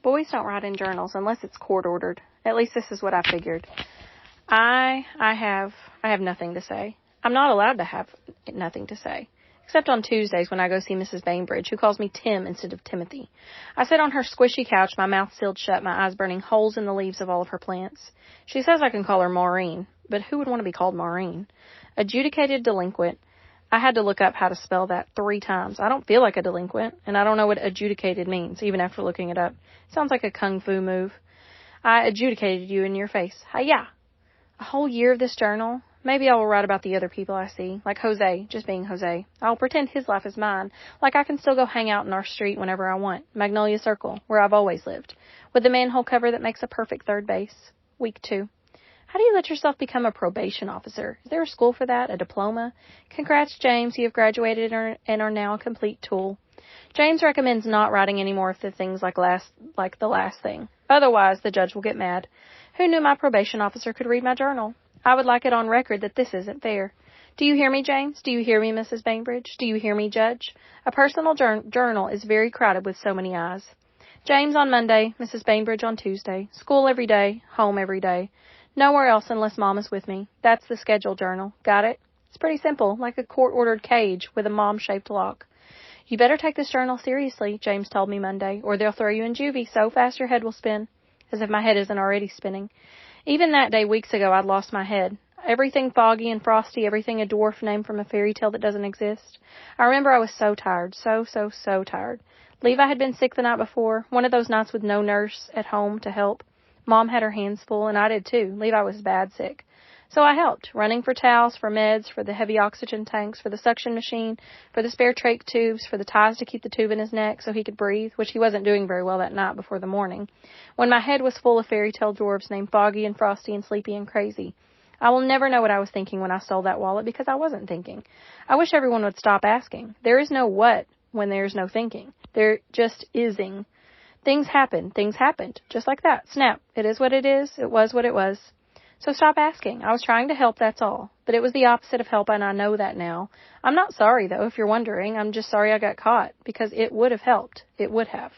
Boys don't write in journals unless it's court-ordered. At least this is what I figured. I have nothing to say. I'm not allowed to have nothing to say. Except on Tuesdays when I go see Mrs. Bainbridge, who calls me Tim instead of Timothy. I sit on her squishy couch, my mouth sealed shut, my eyes burning holes in the leaves of all of her plants. She says I can call her Maureen, but who would want to be called Maureen? Adjudicated delinquent. I had to look up how to spell that 3 times. I don't feel like a delinquent, and I don't know what adjudicated means, even after looking it up. Sounds like a kung fu move. I adjudicated you in your face. Hi-ya! A whole year of this journal? Maybe I will write about the other people I see, like Jose, just being Jose. I'll pretend his life is mine, like I can still go hang out in our street whenever I want, Magnolia Circle, where I've always lived, with the manhole cover that makes a perfect third base. Week 2. How do you let yourself become a probation officer? Is there a school for that, a diploma? Congrats, James, you have graduated and are now a complete tool. James recommends not writing any more of the things like the last thing. Otherwise, the judge will get mad. Who knew my probation officer could read my journal? I would like it on record that this isn't fair. Do you hear me, James? Do you hear me, Mrs. Bainbridge? Do you hear me, Judge? A personal journal is very crowded with so many eyes. James on Monday, Mrs. Bainbridge on Tuesday. School every day, home every day. Nowhere else unless Mom is with me. That's the schedule journal. Got it? It's pretty simple, like a court-ordered cage with a mom-shaped lock. You better take this journal seriously, James told me Monday, or they'll throw you in juvie so fast your head will spin. As if my head isn't already spinning. Even that day, weeks ago, I'd lost my head. Everything foggy and frosty, everything a dwarf name from a fairy tale that doesn't exist. I remember I was so tired, so tired. Levi had been sick the night before, one of those nights with no nurse at home to help. Mom had her hands full, and I did too. Levi was bad sick. So I helped, running for towels, for meds, for the heavy oxygen tanks, for the suction machine, for the spare trach tubes, for the ties to keep the tube in his neck so he could breathe, which he wasn't doing very well that night before the morning, when my head was full of fairy tale dwarfs named Foggy and Frosty and Sleepy and Crazy. I will never know what I was thinking when I stole that wallet because I wasn't thinking. I wish everyone would stop asking. There is no what when there is no thinking. There just ising. Things happen. Things happened. Just like that. Snap. It is what it is. It was what it was. So stop asking. I was trying to help, that's all. But it was the opposite of help, and I know that now. I'm not sorry, though, if you're wondering. I'm just sorry I got caught, because it would have helped. It would have.